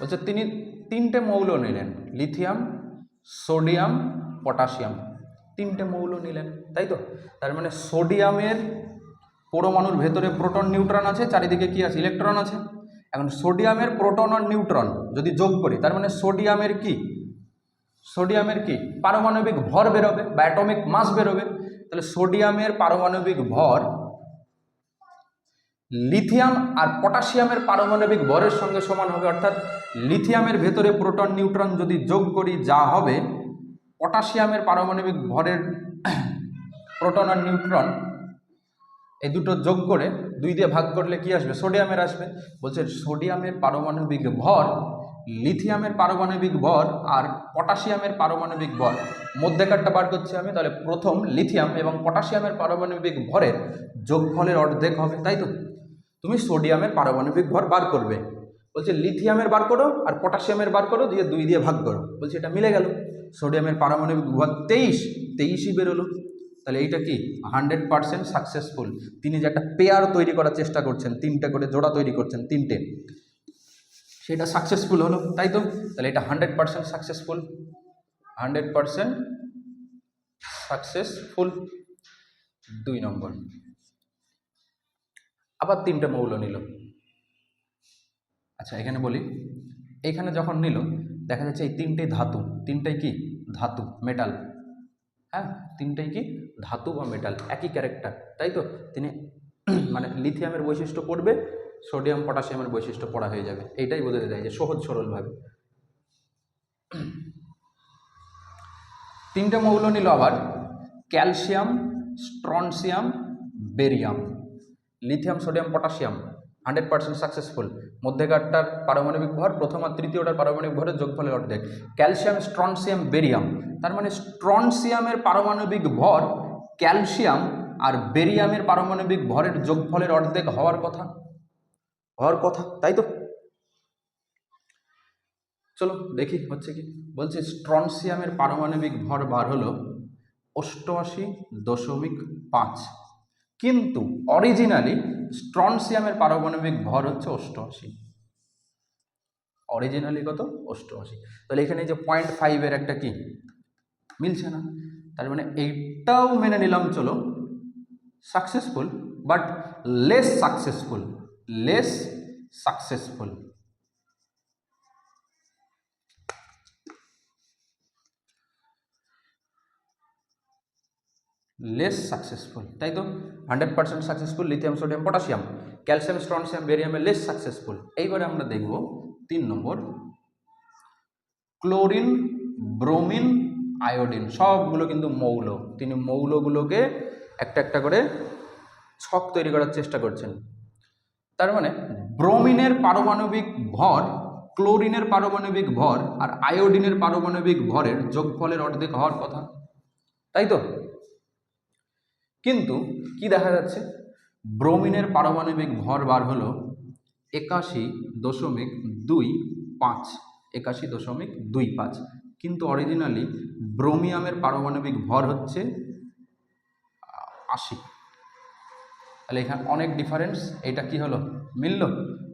বলছে তিনি তিনটে মৌল নিলেন, লিথিয়াম, সোডিয়াম, পটাশিয়াম, তিনটে মৌল নিলেন, তাই তো। তার মানে সোডিয়ামের পরমাণুর ভেতরে প্রোটন নিউট্রন আছে, চারিদিকে কি আছে, ইলেকট্রন আছে। এখন সোডিয়ামের প্রোটন আর নিউট্রন যদি যোগ করি, তার মানে সোডিয়ামের কি পারমাণবিক ভর বেরোবে বা অ্যাটমিক মাস বেরোবে। তাহলে সোডিয়ামের পারমাণবিক ভর লিথিয়াম আর পটাশিয়ামের পারমাণবিক ভরের সঙ্গে সমান হবে। অর্থাৎ লিথিয়ামের ভেতরে প্রোটন নিউট্রন যদি যোগ করি যা হবে, পটাশিয়ামের পারমাণবিক ভরের প্রোটন আর নিউট্রন এই দুটো যোগ করে 2 দিয়ে ভাগ করলে কি আসবে, সোডিয়ামের আসবে। বলছে সোডিয়ামের পারমাণবিক ভর, লিথিয়ামের পারমাণবিক ভর আর পটাশিয়ামের পারমাণবিক ভর মধ্যেকারটা বার করছি আমি। তাহলে প্রথম লিথিয়াম এবং পটাশিয়ামের পারমাণবিক ভরের যোগফলের অর্ধেক হবে, তাই তো। তুমি সোডিয়ামের পারমাণবিক ভর বার করবে, বলছে লিথিয়ামের বার করো আর পটাশিয়ামের বার করো, দিয়ে 2 দিয়ে ভাগ করো। বলছে এটা মিলে গেল, সোডিয়ামের পারমাণবিক ভর 23ই বেরোলো। তাহলে এইটা কি 100% সাকসেসফুল। তিনি যে একটা পেয়ার তৈরি করার চেষ্টা করছেন, 3টে করে জোড়া তৈরি করছেন, 3টে, সেটা সাকসেসফুল হলো, তাই তো। তাহলে এটা 100% সাকসেসফুল, 100% সাকসেসফুল। 2 নম্বর। আবার 3টে মৌল নিল। আচ্ছা এখানে বলি, এখানে যখন নিল দেখা যাচ্ছে এই 3টেই ধাতু, 3টাই কি ধাতু, মেটাল। হ্যাঁ, 3টাই কি ধাতু বা মেটাল, একই ক্যারেক্টার, তাই তো। তিনি মানে লিথিয়ামের বৈশিষ্ট্য পড়বে, সোডিয়াম পটাশিয়ামের বৈশিষ্ট্য পড়া হয়ে যাবে। এইটাই বোঝাতে যায় যে সহজ সরলভাবে। 3টে মৌল নিল আবার, calcium, strontium, barium. Lithium, sodium, potassium 100% successful. মধ্যেকারটার পারমাণবিক ভর প্রথম আর তৃতীয়টার পারমাণবিক ভরের যোগফলের অর্ধেক। ক্যালসিয়াম, স্ট্রনসিয়াম, বেরিয়াম, তার মানে স্ট্রনসিয়ামের পারমাণবিক ভর ক্যালসিয়াম আর বেরিয়ামের পারমাণবিক ভরের যোগফলের অর্ধেক হওয়ার কথা, তাই তো। চলো দেখি হচ্ছে কি। বলছে স্ট্রনসিয়ামের পারমাণবিক ভর বার হলো 88.5, কিন্তু অরিজিনালি স্ট্রনসিয়ামের পারমাণবিক ভর হচ্ছে 88। অরিজিনালি কত, 88। তাহলে এখানে যে 0.5 একটা কি মিলছে না, তার মানে এইটাও মেনে নিলাম চলো successful, but less successful. Less successful, less successful, তাই তো। 100% successful lithium, sodium, potassium. Calcium, strontium, বেরিয়ামে লেস সাকসেসফুল। এইবারে আমরা দেখব 3 নম্বর, ক্লোরিন, ব্রোমিন, আয়োডিন, সবগুলো কিন্তু মৌল। তিনি মৌলগুলোকে একটা একটা করে ছক তৈরি করার চেষ্টা করছেন। তার মানে ব্রোমিনের পারমাণবিক ভর ক্লোরিনের পারমাণবিক ভর আর আয়োডিনের পারমাণবিক ভরের যোগফলের অর্ধেক হওয়ার কথা, তাই তো। কিন্তু কি দেখা যাচ্ছে, ব্রোমিনের পারমাণবিক ভর বার হলো 81.25, 81.25, কিন্তু অরিজিনালি ব্রোমিয়ামের পারমাণবিক ভর হচ্ছে 80। তাহলে এখানে অনেক ডিফারেন্স। এটা কি হলো, মিলল।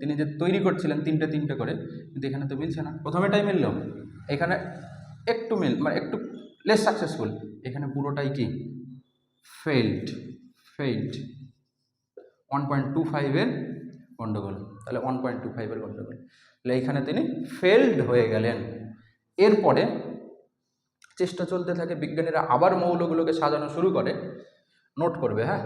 তিনি যে তৈরি করছিলেন 3টে করে, কিন্তু এখানে তো মিলছে না। প্রথমেটাই মিলল, এখানে একটু মানে একটু লেস সাকসেসফুল, এখানে পুরোটাই কি ফেইল্ড। 1.25 গন্ডগোল, তাহলে 1.25 গন্ডগোল। তাহলে এইখানে তিনি ফেলড হয়ে গেলেন। এরপরে চেষ্টা চলতে থাকে, বিজ্ঞানীরা আবার মৌলগুলোকে সাজানো শুরু করে। নোট করবে, হ্যাঁ।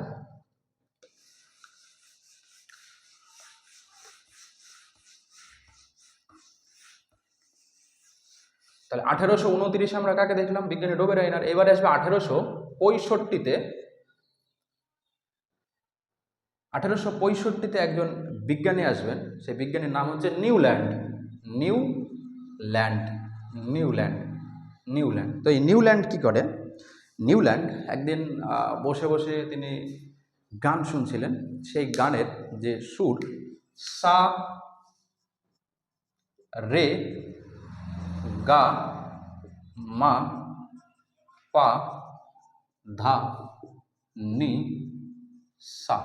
তাহলে 1829 আমরা কাকে দেখলাম, বিজ্ঞানী ডোবেরাইনার। এবারে আসবে 1865-তে। 1865-তে একজন বিজ্ঞানী আসবেন, সেই বিজ্ঞানীর নাম হচ্ছে নিউল্যান্ড। তো এই নিউল্যান্ড কি করে, নিউল্যান্ড একদিন বসে বসে তিনি গান শুনছিলেন। সেই গানের যে সুর, সা, রে, গা, মা, পা, ধা, নি, সা,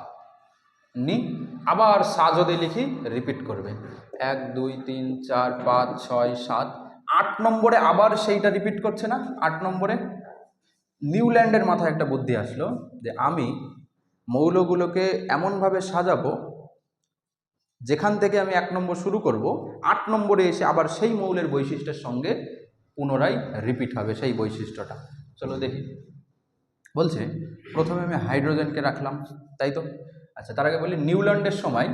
নি, আবার সা যদি লিখি রিপিট করবে 1 2 3 4 5 6 7 8 নম্বরে আবার সেইটা রিপিট করছে না। 8 নম্বরে নিউল্যান্ডের মাথায় একটা বুদ্ধি আসলো যে আমি মৌলগুলোকে এমনভাবে সাজাবো যেখান থেকে আমি 1 নম্বর শুরু করব 8 নম্বরে এসে আবার সেই মৌলের বৈশিষ্ট্যের সঙ্গে পুনরায় রিপিট হবে সেই বৈশিষ্ট্যটা। চলো দেখি। বলছে প্রথমে আমি হাইড্রোজেনকে রাখলাম, তাই তো? আচ্ছা, তার আগে বলি নিউল্যান্ডের সময়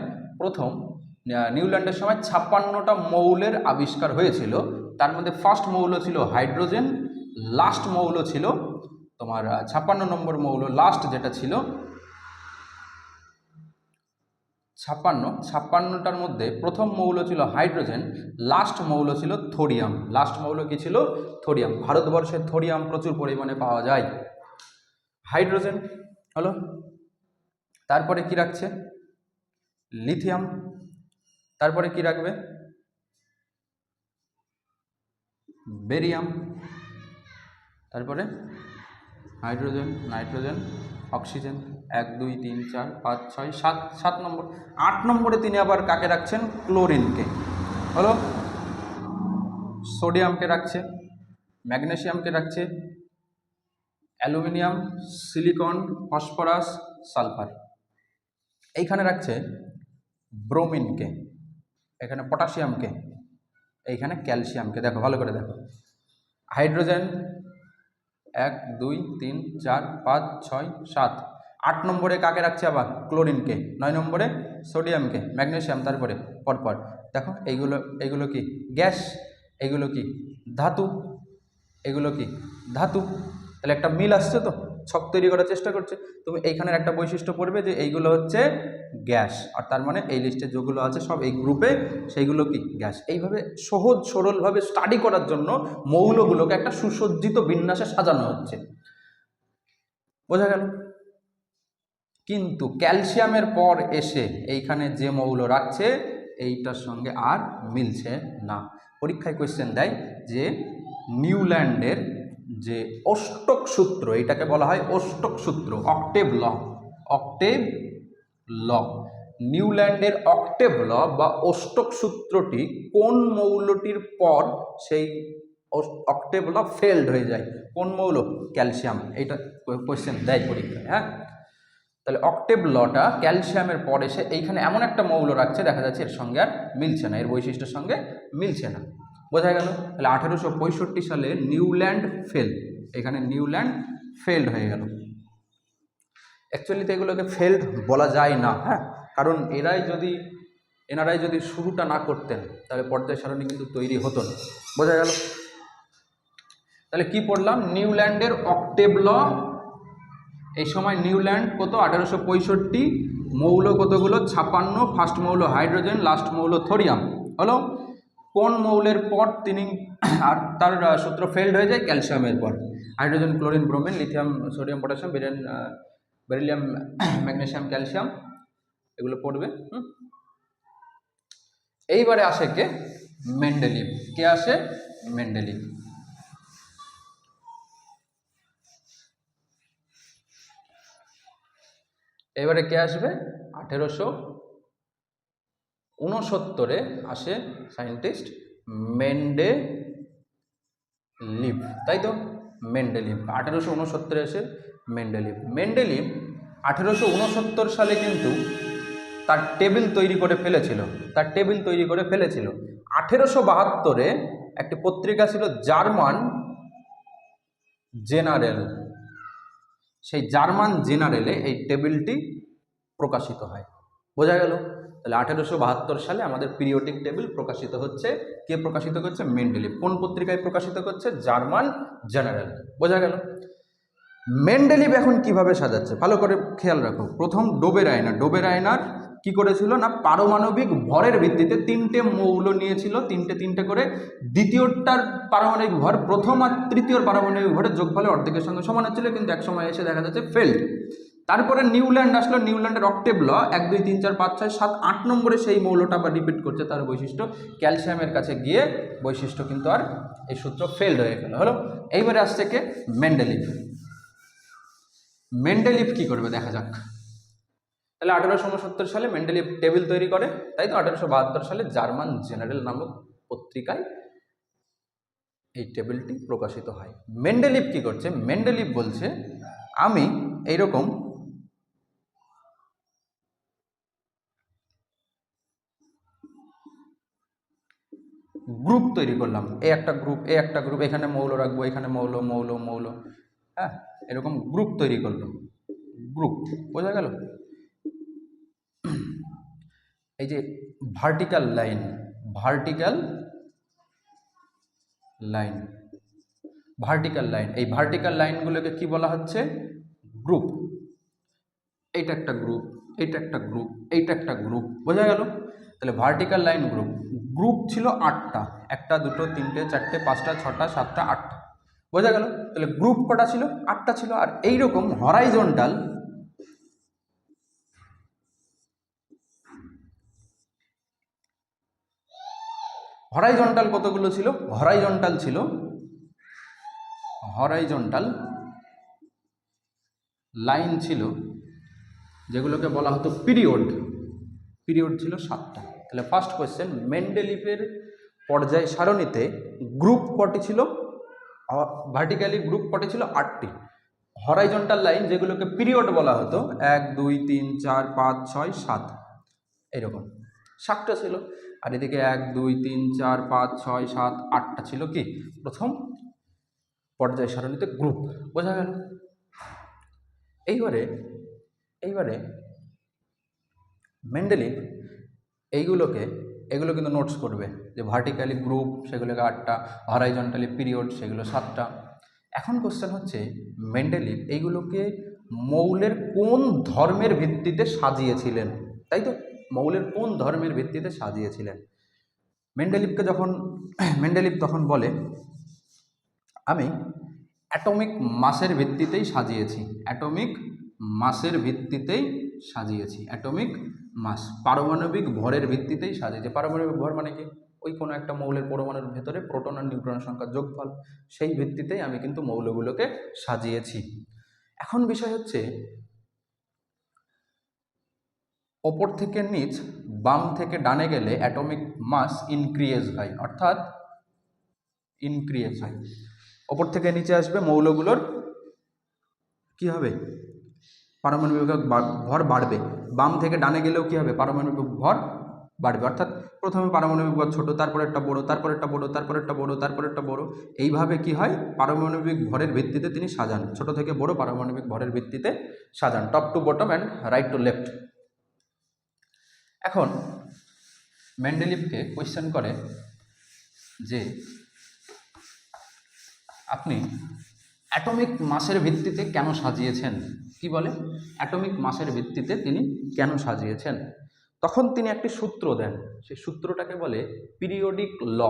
56টা মৌলের আবিষ্কার হয়েছিল। তার মধ্যে ফার্স্ট মৌল ছিল হাইড্রোজেন, লাস্ট মৌল ছিল তোমার 56 নম্বর মৌল, লাস্ট যেটা ছিল 56টার মধ্যে প্রথম মৌল ছিল হাইড্রোজেন, লাস্ট মৌল ছিল থোরিয়াম। লাস্ট মৌল কি ছিল? থোরিয়াম। ভারতবর্ষে থোরিয়াম প্রচুর পরিমাণে পাওয়া যায়। হাইড্রোজেন হলো, তারপরে কি রাখছে? লিথিয়াম। তারপরে কি রাখবে? বেরিয়াম। তারপরে হাইড্রোজেন, নাইট্রোজেন, অক্সিজেন। 1 2 3 4 5 6 7, 7 নম্বর। 8 নম্বরে তিনি আবার কাকে রাখছেন? ক্লোরিনকে। হলো, সোডিয়ামকে রাখছে, ম্যাগনেসিয়ামকে রাখছে, অ্যালুমিনিয়াম, সিলিকন, ফসফরাস, সালফার। এইখানে রাখছে ব্রোমিনকে, এখানে পটাশিয়ামকে, এইখানে ক্যালসিয়ামকে। দেখো ভালো করে দেখো, হাইড্রোজেন 1 2 3 4 5 6 7। 8 নম্বরে কাকে রাখছে? আবার ক্লোরিনকে। 9 নম্বরে সোডিয়ামকে, ম্যাগনেসিয়াম। তারপরে পরপর দেখো এইগুলো কি? গ্যাস। এইগুলো কি? ধাতু। এগুলো কি? ধাতু। তাহলে একটা মিল আসছে তো, ছক তৈরি করার চেষ্টা করছে। তুমি এইখানের একটা বৈশিষ্ট্য পড়বে যে এইগুলো হচ্ছে গ্যাস, আর তার মানে এই লিস্টে যেগুলো আছে সব এই গ্রুপে, সেইগুলো কি? গ্যাস। এইভাবে সহজ সরলভাবে স্টাডি করার জন্য মৌলগুলোকে একটা সুসজ্জিত বিন্যাসে সাজানো হচ্ছে। বোঝা গেল? কিন্তু ক্যালসিয়ামের পর এসে এইখানে যে মৌল রাখছে এইটার সঙ্গে আর মিলছে না। পরীক্ষায় কোয়েশ্চেন দেয় যে নিউল্যান্ডের যে অষ্টক সূত্র, এটাকে বলা হয় অষ্টক সূত্র, অক্টেভ ল। অক্টেভ ল, নিউল্যান্ডের অক্টেভ ল বা অষ্টক সূত্রটি কোন মৌলটির পর সেই অক্টেভ ল ফেলড হয়ে যায়? কোন মৌল? ক্যালসিয়াম। এইটা কোয়েশ্চেন দেয় পরীক্ষায়। হ্যাঁ, তাহলে অক্টেভ লটা ক্যালসিয়ামের পর এসে এইখানে এমন একটা মৌল রাখছে, দেখা যাচ্ছে এর সঙ্গে আর মিলছে না, এর বৈশিষ্ট্যের সঙ্গে মিলছে না। বোঝা গেল? তাহলে 1865 সালে নিউল্যান্ড ফেল, এখানে নিউল্যান্ড ফেলড হয়ে গেল। অ্যাকচুয়ালি তো এগুলোকে ফেলড বলা যায় না, হ্যাঁ, কারণ এনারাই যদি শুরুটা না করতেন তাহলে পর্যায় সারণী কিন্তু তৈরি হতো না। বোঝা গেল? তাহলে কি পড়লাম? নিউল্যান্ডের অক্টেভ ল। এই সময় নিউল্যান্ড কত? 1865। মৌল কতগুলো? 56। ফার্স্ট মৌল হাইড্রোজেন, লাস্ট মৌল থোরিয়াম। হলো, কোন মৌলের পর তিনি আর তার সূত্র ফেলড হয়ে যায়? ক্যালসিয়ামের পর। Hydrogen, chlorine, bromine, lithium, sodium, potassium, beryllium, magnesium, calcium, এগুলো পড়বে। এইবারে আসে কে? মেন্ডেলিভ। কে আসে? মেন্ডেলিভ। এবারে কে আসবে? 1869 আসে সায়েন্টিস্ট মেন্ডেলিভ, তাই তো? মেন্ডেলিভ 1869 এসে মেন্ডেলিভ। মেন্ডেলিভ 1869 সালে কিন্তু তার টেবিল তৈরি করে ফেলেছিল। 1872 একটি পত্রিকা ছিল জার্মান জেনারেল, সেই জার্মান জেনারেলে এই টেবিলটি প্রকাশিত হয়। বোঝা গেল? তাহলে 1872 সালে আমাদের পিরিয়ডিক টেবিল প্রকাশিত হচ্ছে। কে প্রকাশিত করছে? মেন্ডেলিভ। কোন পত্রিকায় প্রকাশিত করছে? German general. বোঝা গেল? মেন্ডেলিভ এখন কিভাবে সাজাচ্ছে ভালো করে খেয়াল রাখো। প্রথম ডোবের আয়নার কি করেছিল না, পারমাণবিক ভরের ভিত্তিতে 3টে মৌল নিয়েছিল, তিনটে করে। দ্বিতীয়টার পারমাণবিক ভর প্রথম আর তৃতীয় পারমাণবিক ভরের যোগফলে অর্ধেকের সঙ্গে সমান হচ্ছিল, কিন্তু এক সময় এসে দেখা যাচ্ছে ফেল্ড। তারপরে নিউল্যান্ড আসলো, নিউল্যান্ডের অক্টেভ ল 1 2 3 4 5 6 7 8 নম্বরে সেই মৌলটা আবার রিপিট করছে তার বৈশিষ্ট্য। ক্যালসিয়ামের কাছে গিয়ে বৈশিষ্ট্য কিন্তু আর এই সূত্র ফেল্ড হয়ে গেল। হলো, এইবারে আসছে কে? মেন্ডেলিভ। মেন্ডেলিভ কি করবে দেখা যাক। তাহলে 1869 সালে মেন্ডেলিভ টেবিল তৈরি করে, তাই তো 1872 সালে জার্মান জেনারেল নামক পত্রিকায় এই টেবিলটি প্রকাশিত হয়। মেন্ডেলিভ কি করছে? মেন্ডেলিভ বলছে আমি এইরকম গ্রুপ তৈরি করলাম, একটা গ্রুপ, একটা গ্রুপ, এখানে মৌল রাখবো, এখানে মৌল মৌল মৌল, হ্যাঁ, এরকম গ্রুপ তৈরি করলো, গ্রুপ, বোঝা গেল? এই যে vertical line, vertical line, vertical line, এই ভার্টিক্যাল লাইনগুলোকে কি বলা হচ্ছে? গ্রুপ। এইটা একটা গ্রুপ, এইটা একটা গ্রুপ, এইটা একটা গ্রুপ, বোঝা গেল? তাহলে ভার্টিক্যাল লাইন গ্রুপ, গ্রুপ ছিল 8টা, 1টা 2টো 3টে 4টে 5টা 6টা 7টা 8টা, বোঝা গেল? তাহলে গ্রুপ কটা ছিল? 8টা ছিল। আর এইরকম হরাইজন্টাল, হরাইজন্টাল কতগুলো ছিল? হরাইজন্টাল ছিল, হরাইজন্টাল লাইন ছিল যেগুলোকে বলা হতো পিরিয়ড, পিরিয়ড ছিল 7টা। তাহলে ফার্স্ট কোয়েশ্চেন, মেন্ডেলিভের পর্যায় সারণীতে গ্রুপ কটি ছিল? ভার্টিক্যালি গ্রুপ কটি ছিল? 8টি। হরাইজন্টাল লাইন যেগুলোকে পিরিয়ড বলা হতো 1 2 3 4 5 6 7, এরকম 7টা ছিল। আর এদিকে 1 2 3 4 5 6 7 8টা ছিল কি প্রথম পর্যায় সারণীতে গ্রুপ, বোঝা গেল? এইবারে এইবারে মেন্ডেলিভ এগুলো কিন্তু নোটস করবে যে ভার্টিক্যালি গ্রুপ সেগুলোকে 8টা, হরাইজন্টালি পিরিয়ড সেগুলো 7টা। এখন কোশ্চেন হচ্ছে মেন্ডেলিভ এইগুলোকে মৌলের কোন ধর্মের ভিত্তিতে সাজিয়েছিলেন, তাই তো? মৌলের কোন ধর্মের ভিত্তিতে সাজিয়েছিলেন? মেন্ডেলিভ তখন বলে আমি অ্যাটমিক মাসের ভিত্তিতেই সাজিয়েছি, অ্যাটমিক মাসের ভিত্তিতেই সাজিয়েছি, অ্যাটমিক মাস, পারমাণবিক ভরের ভিত্তিতেই সাজিয়েছি। পারমাণবিক ভর মানে কি? ওই কোনো একটা মৌলের পরমাণুর ভেতরে প্রোটন আর নিউট্রনের সংখ্যার যোগফল, সেই ভিত্তিতেই আমি কিন্তু মৌলগুলোকে সাজিয়েছি। এখন বিষয় হচ্ছে ওপর থেকে নিচ, বাম থেকে ডানে গেলে অ্যাটমিক মাস ইনক্রিজ হয়, অর্থাৎ ইনক্রিজ হয়। ওপর থেকে নিচে আসবে মৌলগুলোর কি হবে? পারমাণবিক ভর বাড়বে। বাম থেকে ডানে গেলেও কি হবে? পারমাণবিক ভর বাড়বে। অর্থাৎ প্রথমে পারমাণবিক ভর ছোট, তারপরে একটা বড়, তারপরে একটা বড়, তারপরে একটা বড়, তারপরে একটা বড়, এইভাবে কি হয়? পারমাণবিক ভরের ভিত্তিতে তিনি সাজান, ছোট থেকে বড় পারমাণবিক ভরের ভিত্তিতে সাজান, top to bottom and right to left. এখন মেন্ডেলিভকে কোয়েশ্চেন করে যে আপনি অ্যাটমিক মাসের ভিত্তিতে কেন সাজিয়েছেন? কি বলে? অ্যাটমিক মাসের ভিত্তিতে তিনি কেন সাজিয়েছেন? তখন তিনি একটি সূত্র দেন, সেই সূত্রটাকে বলে পিরিয়ডিক ল।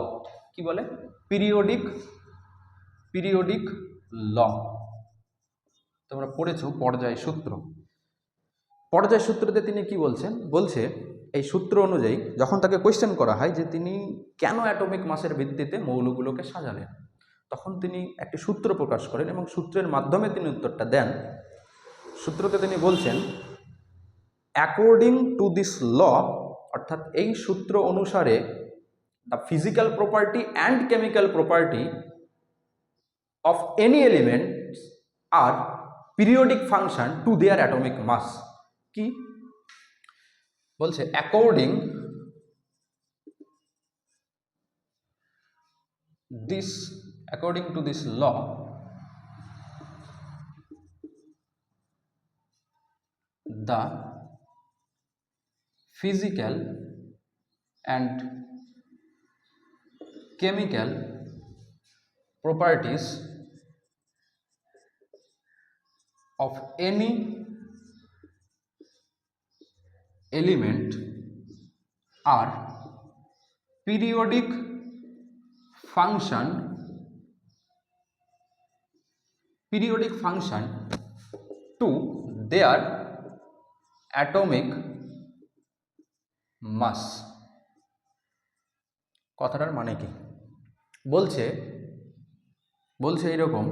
কি বলে? পিরিয়ডিক ল। তোমরা পড়েছো পর্যায় সূত্র। পর্যায় সূত্রতে তিনি কি বলছেন? বলছে এই সূত্র অনুযায়ী যখন তাকে কোয়েশ্চেন করা হয় যে তিনি কেন অ্যাটমিক মাসের ভিত্তিতে মৌলগুলোকে সাজালেন, তখন তিনি একটি সূত্র প্রকাশ করেন এবং সূত্রের মাধ্যমে তিনি উত্তরটা দেন। সূত্রতে তিনি বলছেন অ্যাকর্ডিং টু দিস ল, অর্থাৎ এই সূত্র অনুসারে the physical property and chemical property of any elements are periodic function to their atomic mass. কি বলছে? According to this law, the physical and chemical properties of any element are periodic function to their atomic mass। কথাটার মানে কি? বলছে এরকম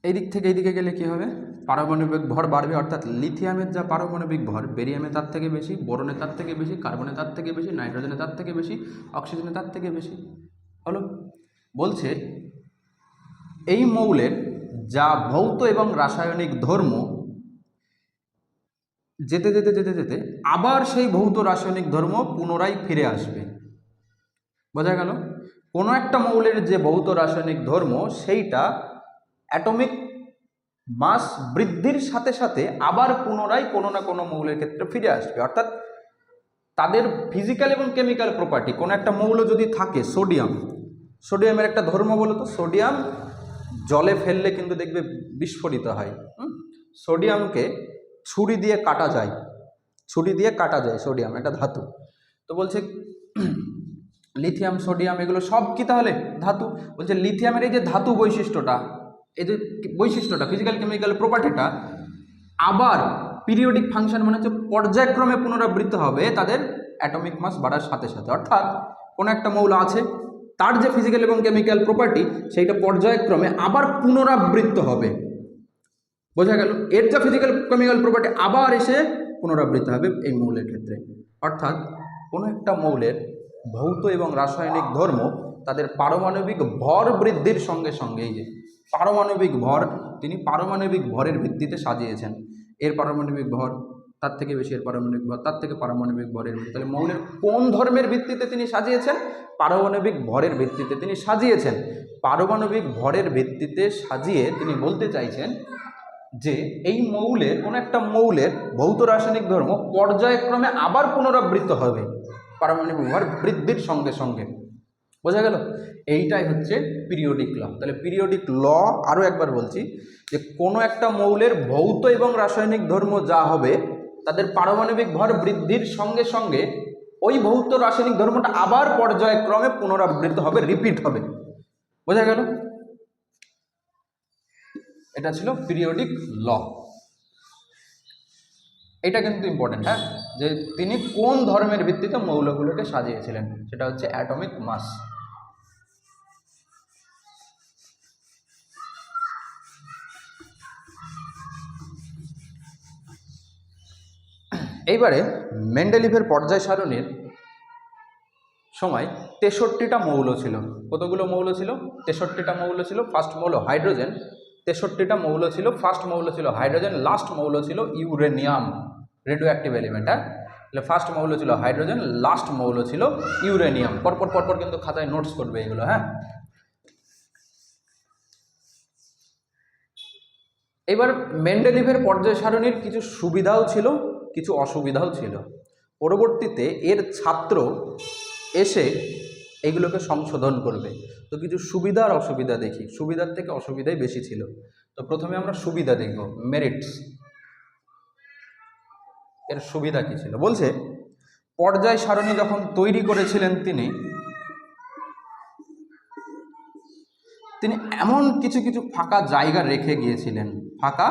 এই দিক থেকে এইদিকে গেলে কি হবে, পারমাণবিক ভর বাড়বে, অর্থাৎ লিথিয়ামের যা পারমাণবিক ভর, বেরিয়ামে তার থেকে বেশি, বোরনে তার থেকে বেশি, কার্বনে তার থেকে বেশি, নাইট্রোজেনে তার থেকে বেশি, অক্সিজেনে তার থেকে বেশি। হলো, বলছে এই মৌলের যা ভৌত এবং রাসায়নিক ধর্ম, যেতে যেতে যেতে যেতে আবার সেই ভৌত রাসায়নিক ধর্ম পুনরায় ফিরে আসবে। বোঝা গেল, কোনো একটা মৌলের যে ভৌত রাসায়নিক ধর্ম সেইটা অ্যাটমিক মাস বৃদ্ধির সাথে সাথে আবার পুনরায় কোনো না কোনো মৌলের ক্ষেত্রে ফিরে আসবে। অর্থাৎ তাদের ফিজিক্যাল এবং কেমিক্যাল প্রপার্টি, কোনো একটা মৌল যদি থাকে, সোডিয়াম, সোডিয়ামের একটা ধর্ম বলো তো, সোডিয়াম জলে ফেললে কিন্তু দেখবে বিস্ফোরিত হয়। সোডিয়ামকে ছুরি দিয়ে কাটা যায়, ছুরি দিয়ে কাটা যায়, সোডিয়াম একটা ধাতু। তো বলছে লিথিয়াম, সোডিয়াম এগুলো সব কি তাহলে ধাতু? বলছে লিথিয়ামের এই যে ধাতু বৈশিষ্ট্যটা, এই যে বৈশিষ্ট্যটা, ফিজিক্যাল কেমিক্যাল প্রপার্টিটা আবার পিরিয়ডিক ফাংশন মানে হচ্ছে পর্যায়ক্রমে পুনরাবৃত্ত হবে তাদের অ্যাটমিক মাস বাড়ার সাথে সাথে। অর্থাৎ কোনো একটা মৌল আছে, তার যে ফিজিক্যাল এবং কেমিক্যাল প্রপার্টি সেইটা পর্যায়ক্রমে আবার পুনরাবৃত্ত হবে। বোঝা গেল, এর যা ফিজিক্যাল কেমিক্যাল প্রপার্টি আবার এসে পুনরাবৃত্ত হবে এই মৌলের ক্ষেত্রে। অর্থাৎ কোনো একটা মৌলের ভৌত এবং রাসায়নিক ধর্ম তাদের পারমাণবিক ভর বৃদ্ধির সঙ্গে সঙ্গে, এই যে পারমাণবিক ভর, তিনি পারমাণবিক ভরের ভিত্তিতে সাজিয়েছেন। এর পারমাণবিক ভর তার থেকে বেশি, এর পারমাণবিক ভর তার থেকে পারমাণবিক ভরের ভিত্তি। তাহলে মৌলের কোন ধর্মের ভিত্তিতে তিনি সাজিয়েছেন? পারমাণবিক ভরের ভিত্তিতে তিনি সাজিয়েছেন। পারমাণবিক ভরের ভিত্তিতে সাজিয়ে তিনি বলতে চাইছেন যে এই মৌলের, কোনো একটা মৌলের ভৌত রাসায়নিক ধর্ম পর্যায়ক্রমে আবার পুনরাবৃত্ত হবে পারমাণবিক ভর বৃদ্ধির সঙ্গে সঙ্গে। বোঝা গেল, এইটাই হচ্ছে পিরিয়ডিক ল। তাহলে পিরিয়ডিক ল আরও একবার বলছি যে কোনো একটা মৌলের ভৌত এবং রাসায়নিক ধর্ম যা হবে তাদের পারমাণবিক ভর বৃদ্ধির সঙ্গে সঙ্গে ওই ভৌত রাসায়নিক ধর্মটা আবার পর্যায়ক্রমে পুনরাবৃত্ত হবে, রিপিট হবে। বোঝা গেল, এটা ছিল পিরিয়ডিক ল। এটা কিন্তু ইম্পর্টেন্ট, হ্যাঁ, যে তিনি কোন ধর্মের ভিত্তিতে মৌলগুলোকে সাজিয়েছিলেন, সেটা হচ্ছে অ্যাটমিক মাস। এইবারে মেন্ডেলিভের পর্যায় সারণীর সময় 63টা মৌল ছিল। কতগুলো মৌল ছিল? 63টা মৌল ছিল। ফার্স্ট মৌল হাইড্রোজেন, 63টা মৌল ছিল। ফার্স্ট মৌল ছিল হাইড্রোজেন, লাস্ট মৌল ছিল ইউরেনিয়াম, রেডিও অ্যাক্টিভ এলিমেন্ট। হ্যাঁ, তাহলে ফার্স্ট মৌল ছিল হাইড্রোজেন, লাস্ট মৌল ছিল ইউরেনিয়াম। পরপর পরপর কিন্তু খাতায় নোটস করবে এগুলো। হ্যাঁ, এবার মেন্ডেলিভের পর্যায় সারণীর কিছু সুবিধাও ছিল, কিছু অসুবিধাও ছিল। পরবর্তীতে এর ছাত্র এসে এগুলোকে সংশোধন করবে। তো কিছু সুবিধা আর অসুবিধা দেখি, সুবিধার থেকে অসুবিধাই বেশি ছিল। তো প্রথমে আমরা সুবিধা দেখব, মেরিটস। এর সুবিধা কি ছিল? বলছে পর্যায় সারণী যখন তৈরি করেছিলেন তিনি এমন কিছু কিছু ফাঁকা জায়গা রেখে গিয়েছিলেন, ফাঁকা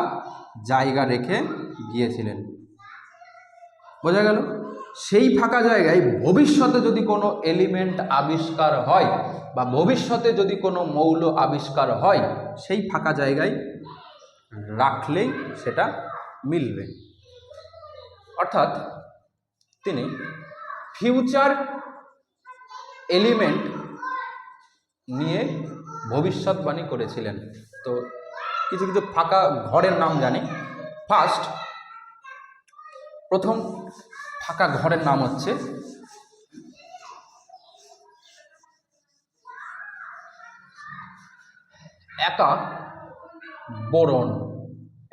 জায়গা রেখে গিয়েছিলেন। বোঝা গেল, সেই ফাঁকা জায়গায় ভবিষ্যতে যদি কোনো এলিমেন্ট আবিষ্কার হয় বা ভবিষ্যতে যদি কোনো মৌল আবিষ্কার হয়, সেই ফাঁকা জায়গায় রাখলেই সেটা মিলবে। অর্থাৎ তিনি ফিউচার এলিমেন্ট নিয়ে ভবিষ্যৎবাণী করেছিলেন। তো কিছু কিছু ফাঁকা ঘরের নাম জানি। প্রথম ফাঁকা ঘরের নাম হচ্ছে একা বোরন।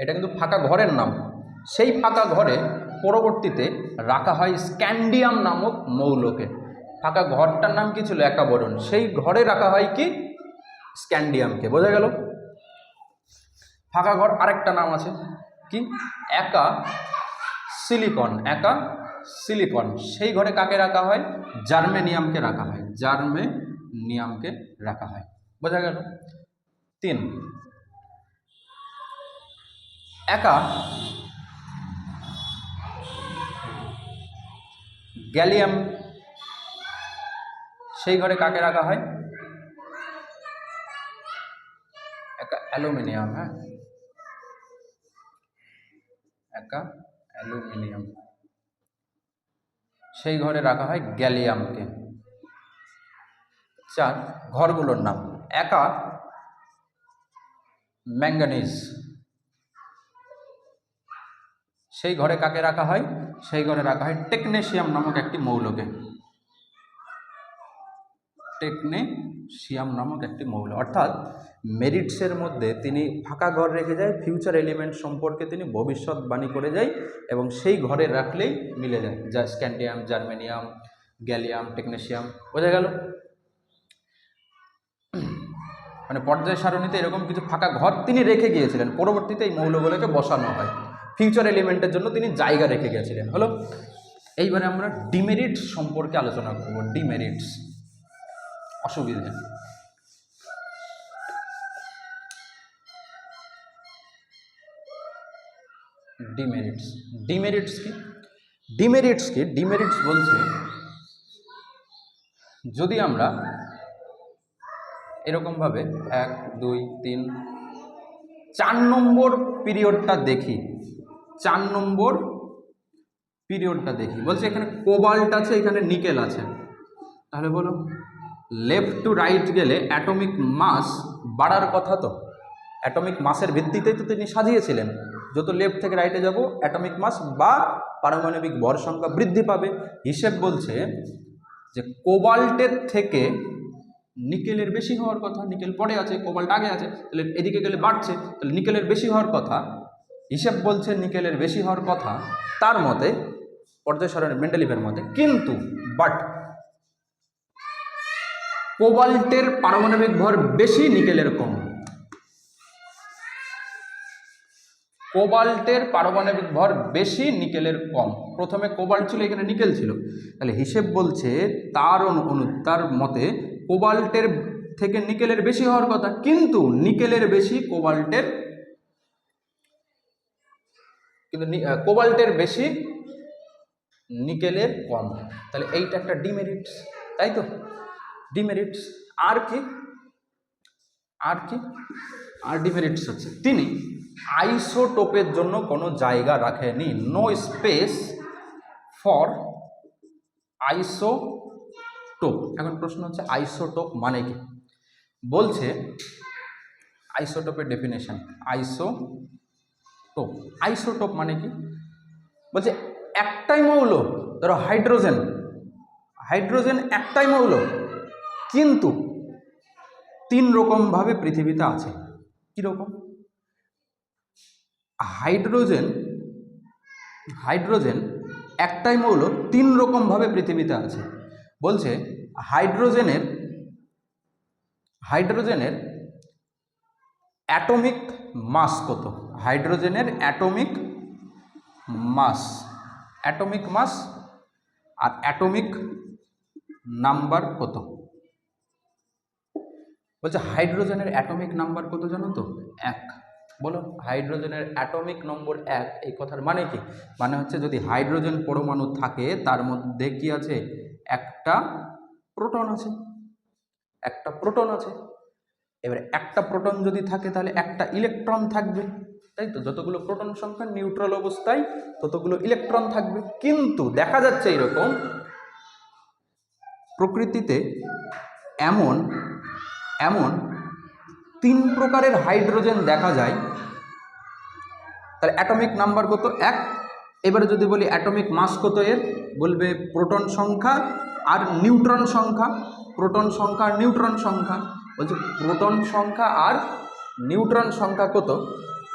এটা কিন্তু ফাঁকা ঘরের নাম। সেই ফাঁকা ঘরে পরবর্তীতে রাখা হয় স্ক্যান্ডিয়াম নামক মৌলকে। ফাঁকা ঘরটার নাম কি ছিল? একা বোরন। সেই ঘরে রাখা হয় কি? স্ক্যান্ডিয়ামকে। বোঝা গেল, ফাঁকা ঘর আরেকটা নাম আছে কি? একা সিলিকন। একা সিলিকন। সেই ঘরে কাকে রাখা হয়? জার্মেনিয়ামকে রাখা হয়। জার্মেনিয়ামকে রাখা হয়। বোঝা গেল। 3, একা গ্যালিয়াম। সেই ঘরে কাকে রাখা হয়? একটা অ্যালুমিনিয়াম, হ্যাঁ, একটা অ্যালুমিনিয়াম, সেই ঘরে রাখা হয় গ্যালিয়ামকে। 4 ঘরগুলোর নাম, একা ম্যাঙ্গানিজ, সেই ঘরে কাকে রাখা হয়? সেই ঘরে রাখা হয় টেকনেশিয়াম নামক একটি মৌলকে। টেকনেশিয়াম নামক একটি মৌল। অর্থাৎ মেরিটসের মধ্যে তিনি ফাঁকা ঘর রেখে যায়, ফিউচার এলিমেন্ট সম্পর্কে তিনি ভবিষ্যৎবাণী করে যায় এবং সেই ঘরে রাখলেই মিলে যায়, যা স্ক্যান্ডিয়াম, জার্মেনিয়াম, গ্যালিয়াম, টেকনেশিয়াম। বোঝা গেল? মানে পর্যায় সারণীতে এরকম কিছু ফাঁকা ঘর তিনি রেখে গিয়েছিলেন, পরবর্তীতে এই মৌলগুলোকে বসানো হয়, ফিউচার এলিমেন্টের জন্য তিনি জায়গা রেখে গিয়েছিলেন। হলো, এইবারে আমরা ডিমেরিটস সম্পর্কে আলোচনা করব। ডিমেরিটস, অসুবিধা। ডিমেরিটস, ডিমেরিটস কি? ডিমেরিটস কি? ডিমেরিটস বলছে যদি আমরা এরকমভাবে 1 2 3 4 নম্বর পিরিয়ডটা দেখি, 4 নম্বর পিরিয়ডটা দেখি, বলছে এখানে কোবাল্ট আছে, এখানে নিকেল আছে, তাহলে বলো লেফট টু রাইট গেলে অ্যাটমিক মাস বাড়ার কথা তো, অ্যাটমিক মাসের ভিত্তিতেই তো তিনি সাজিয়েছিলেন, যত লেফট থেকে রাইটে যাব অ্যাটমিক মাস বা পারমাণবিক ভর সংখ্যা বৃদ্ধি পাবে। হিসেব বলছে যে কোবাল্টের থেকে নিকেলের বেশি হওয়ার কথা, নিকেল পরে আছে, কোবাল্ট আগে আছে, তাহলে এদিকে গেলে বাড়ছে, তাহলে নিকেলের বেশি হওয়ার কথা। হিসেব বলছে নিকেলের বেশি হওয়ার কথা তার মতে, পর্যায় সারণী মেন্ডেলিভের মতে। কিন্তু বাট কোবাল্টের পারমাণবিক ভর বেশি, নিকেলের কম। কোবাল্টের পারমাণবিক ভর বেশি, নিকেলের কম। প্রথমে কোবাল্ট ছিল, এখানে নিকেল ছিল, তাহলে হিসেব বলছে তার মতে কোবাল্টের থেকে নিকেলের বেশি হওয়ার কথা, কিন্তু নিকেলের বেশি, কোবাল্টের, কিন্তু কোবাল্টের বেশি, নিকেলের কম। তাহলে এইটা একটা ডিমেরিটস, তাই তো? ডিমেরিটস। আর কি? আর কি? আর ডিমেরিটস হচ্ছে তিনি আইসোটোপের জন্য কোনো জায়গা রাখেনি, নো স্পেস ফর আইসোটোপ। এখন প্রশ্ন হচ্ছে আইসোটোপ মানে কি? বলছে আইসোটোপের ডেফিনেশন, আইসোটোপ, আইসোটোপ মানে কি? বলছে একটাই মৌল, ধরো হাইড্রোজেন, হাইড্রোজেন একটাই মৌল, কিন্তু 3 রকমভাবে পৃথিবীতে আছে। কীরকম? হাইড্রোজেন, হাইড্রোজেন একটাই মৌল, 3 রকমভাবে পৃথিবীতে আছে। বলছে হাইড্রোজেনের অ্যাটমিক মাস কত? হাইড্রোজেনের অ্যাটমিক মাস, অ্যাটমিক মাস আর অ্যাটমিক নাম্বার কত? বলছে হাইড্রোজেনের অ্যাটমিক নাম্বার কত জানো তো? 1। বলো, হাইড্রোজেনের অ্যাটমিক নম্বর 1, এই কথার মানে কি? মানে হচ্ছে যদি হাইড্রোজেন পরমাণু থাকে তার মধ্যে কি আছে? একটা প্রোটন আছে, একটা প্রোটন আছে। এবারে একটা প্রোটন যদি থাকে তাহলে একটা ইলেকট্রন থাকবে, তাই তো? যতগুলো প্রোটন সংখ্যা নিউট্রাল অবস্থায় ততগুলো ইলেকট্রন থাকবে। কিন্তু দেখা যাচ্ছে এরকম প্রকৃতিতে এমন এমন 3 প্রকারের হাইড্রোজেন দেখা যায়, তাহলে অ্যাটমিক নাম্বার কত? 1। এবারে যদি বলি অ্যাটমিক মাস কত এর, বলবে প্রোটন সংখ্যা আর নিউট্রন সংখ্যা, প্রোটন সংখ্যা আর নিউট্রন সংখ্যা। বলছে প্রোটন সংখ্যা আর নিউট্রন সংখ্যা কত?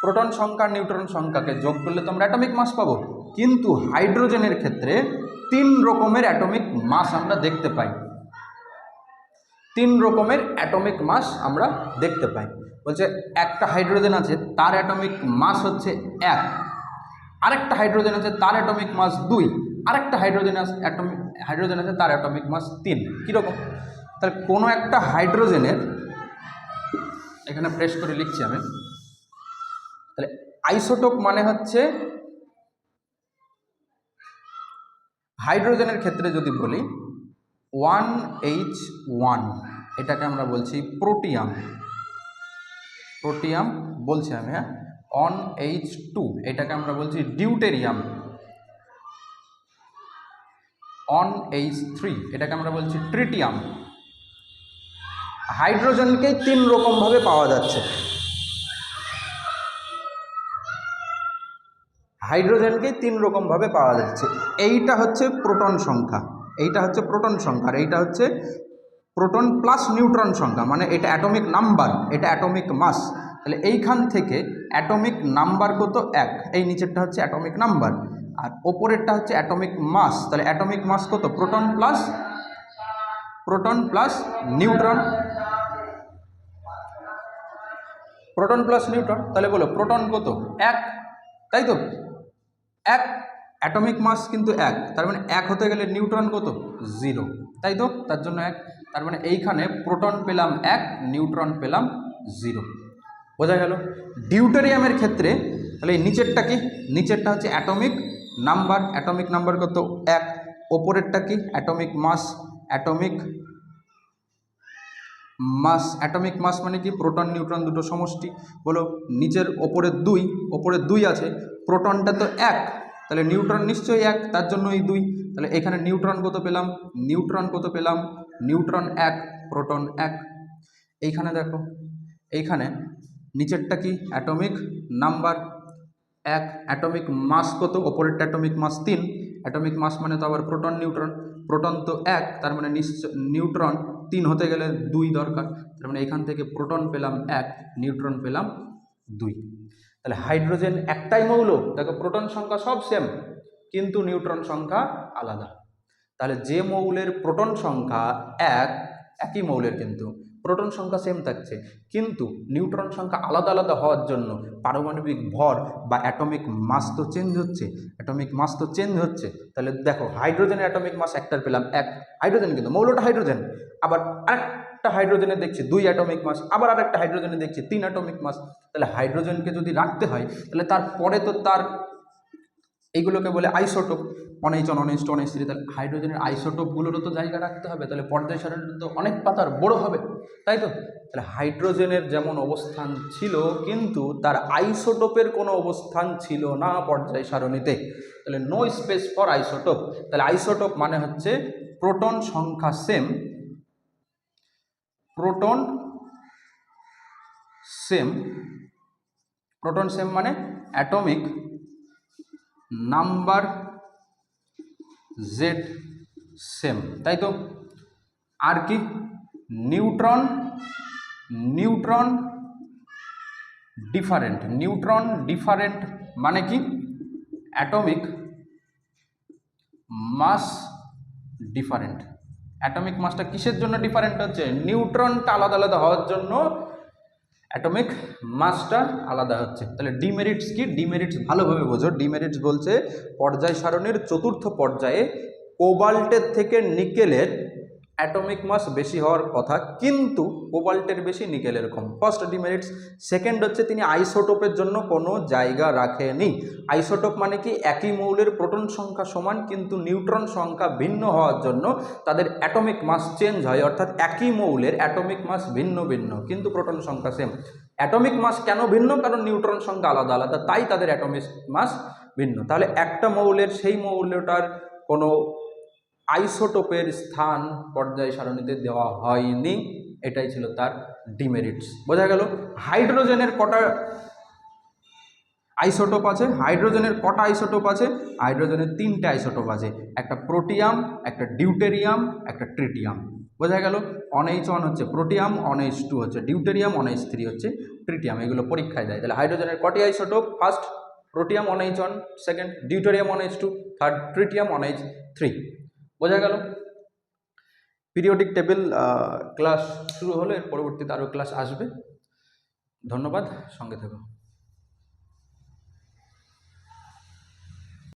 প্রোটন সংখ্যা আর নিউট্রন সংখ্যাকে যোগ করলে তো আমরা অ্যাটমিক মাস পাবো। কিন্তু হাইড্রোজেনের ক্ষেত্রে 3 রকমের অ্যাটমিক মাস আমরা দেখতে পাই, 3 রকমের অ্যাটমিক মাস আমরা দেখতে পাই। বলছে একটা হাইড্রোজেন আছে, তার অ্যাটমিক মাস হচ্ছে 1, আরেকটা হাইড্রোজেন আছে তার অ্যাটমিক মাস 2, আরেকটা হাইড্রোজেন আছে তার অ্যাটমিক মাস 3। কীরকম? তাহলে কোনো একটা হাইড্রোজেনের, এখানে প্রেস করে লিখছি আমি, তাহলে আইসোটোপ মানে হচ্ছে হাইড্রোজেনের ক্ষেত্রে যদি বলি 1H1, এটাকে আমরা বলছি প্রোটিয়াম, প্রোটিয়াম বলছি আমি, হ্যাঁ, OnH2 এটাকে আমরা বলছি ডিউটেরিয়াম। OnH3 এটাকে আমরা বলছি ট্রিটিয়াম। হাইড্রোজেনকে 3 রকমভাবে পাওয়া যাচ্ছে। হাইড্রোজেনকে 3 রকমভাবে পাওয়া যাচ্ছে। এইটা হচ্ছে প্রোটন সংখ্যা, এইটা হচ্ছে প্রোটন সংখ্যা, আর এইটা হচ্ছে প্রোটন প্লাস নিউট্রন সংখ্যা, মানে এটা অ্যাটমিক নাম্বার, এটা অ্যাটমিক মাস। তাহলে এইখান থেকে অ্যাটমিক নাম্বার কত? 1। এই নিচেরটা হচ্ছে অ্যাটমিক নাম্বার, আর ওপরেরটা হচ্ছে অ্যাটমিক মাস। তাহলে অ্যাটমিক মাস কত? Proton plus neutron, proton plus neutron. তাহলে বলো প্রোটন কত? 1, তাই তো? 1 অ্যাটমিক মাস কিন্তু 1, তার মানে 1 হতে গেলে নিউট্রন কত? 0, তাই তো? তার জন্য 1। তার মানে এইখানে প্রোটন পেলাম 1, নিউট্রন পেলাম 0। বোঝা গেল? ডিউটেরিয়ামের ক্ষেত্রে তাহলে এই নিচেরটা কি? নিচেরটা হচ্ছে অ্যাটমিক নাম্বার, অ্যাটমিক নাম্বার কত? 1। ওপরেরটা কি? অ্যাটমিক মাস, অ্যাটমিক মাস মানে কি? প্রোটন নিউট্রন দুটো সমষ্টি। বলো নিচের ওপরে 2, ওপরে 2 আছে, প্রোটনটা তো 1, তাহলে নিউট্রন নিশ্চয়ই 1, তার জন্য এই 2। তাহলে এখানে নিউট্রন কত পেলাম? Neutron 1, proton 1। এইখানে দেখো, এইখানে নিচেরটা কি? অ্যাটমিক নাম্বার 1, অ্যাটমিক মাস কত? ওপরেরটা অ্যাটমিক মাস 3, অ্যাটমিক মাস মানে তো আবার প্রোটন তো 1, তার মানে নিউট্রন 3 হতে গেলে 2 দরকার। তার মানে এখান থেকে প্রোটন পেলাম 1, নিউট্রন পেলাম 2। তাহলে হাইড্রোজেন একটাই মৌল, দেখো প্রোটন সংখ্যা সব সেম কিন্তু নিউট্রন সংখ্যা আলাদা। তাহলে যে মৌলের প্রোটন সংখ্যা 1, একই মৌলের কিন্তু প্রোটন সংখ্যা সেম থাকছে, কিন্তু নিউট্রন সংখ্যা আলাদা আলাদা হওয়ার জন্য পারমাণবিক ভর বা অ্যাটমিক মাস তো চেঞ্জ হচ্ছে। তাহলে দেখো হাইড্রোজেনের অ্যাটমিক মাস একটার পেলাম 1, হাইড্রোজেন কিন্তু মৌলটা হাইড্রোজেন, আবার আরেকটা হাইড্রোজেনে দেখছি 2 অ্যাটমিক মাস, আবার আরেকটা হাইড্রোজেনে দেখছি 3 অ্যাটমিক মাস। তাহলে হাইড্রোজেনকে যদি রাখতে হয় তাহলে তারপরে তো তার এইগুলোকে বলে আইসোটোপ, OnH1, OnH2, OnH3। তাহলে হাইড্রোজেনের আইসোটোপগুলোরও তো জায়গা রাখতে হবে, তাহলে পর্যায় সারণী তো অনেক পাতার বড় হবে, তাই তো? তাহলে হাইড্রোজেনের যেমন অবস্থান ছিল কিন্তু তার আইসোটোপের কোনো অবস্থান ছিল না পর্যায় সারণীতে, তাহলে নো স্পেস ফর আইসোটোপ। তাহলে আইসোটোপ মানে হচ্ছে প্রোটন সংখ্যা সেম, প্রোটন সেম মানে অ্যাটমিক নাম্বার জেড সেম, তাই তো? আর কি? নিউট্রন ডিফারেন্ট মানে কি? অ্যাটমিক মাস ডিফারেন্ট। অ্যাটমিক মাসটা কিসের জন্য ডিফারেন্ট হচ্ছে? নিউট্রনটা আলাদা আলাদা হওয়ার জন্য অ্যাটমিক মাসটা আলাদা হচ্ছে। তাহলে ডিমেরিটস কি? ডিমেরিটস ভালোভাবে বোঝো। ডিমেরিটস বলছে পর্যায় সারণীর 4র্থ পর্যায়ে কোবাল্টের থেকে নিকেলের অ্যাটমিক মাস বেশি হওয়ার কথা, কিন্তু কোবাল্টের বেশি, নিকেলের কম। First demerits. সেকেন্ড হচ্ছে তিনি আইসোটোপের জন্য কোনো জায়গা রাখেনি। আইসোটোপ মানে কি? একই মৌলের প্রোটন সংখ্যা সমান কিন্তু নিউট্রন সংখ্যা ভিন্ন হওয়ার জন্য তাদের অ্যাটমিক মাস চেঞ্জ হয়, অর্থাৎ একই মৌলের অ্যাটমিক মাস ভিন্ন কিন্তু প্রোটন সংখ্যা সেম। অ্যাটমিক মাস কেন ভিন্ন? কারণ নিউট্রন সংখ্যা আলাদা আলাদা, তাই তাদের অ্যাটমিক মাস ভিন্ন। তাহলে একটা মৌলের সেই মৌলটার কোনো আইসোটোপের স্থান পর্যায় সারণীতে দেওয়া হয়নি, এটাই ছিল তার ডিমেরিটস। বোঝা গেল? হাইড্রোজেনের কটা আইসোটোপ আছে? হাইড্রোজেনের 3টে আইসোটোপ আছে, একটা প্রোটিয়াম, একটা ডিউটেরিয়াম, একটা ট্রিটিয়াম। বোঝা গেল? OnH1 হচ্ছে প্রোটিয়াম, OnH2 হচ্ছে ডিউটেরিয়াম, OnH3 হচ্ছে ট্রিটিয়াম। এগুলো পরীক্ষায় দেয়। তাহলে হাইড্রোজেনের কটি isotope? First protium OnH1, second deuterium OnH2, third tritium OnH3। বোঝা গেল? পিরিয়ডিক টেবিল ক্লাস শুরু হলে এর পরবর্তীতে আরও ক্লাস আসবে। ধন্যবাদ, সঙ্গে থেকো।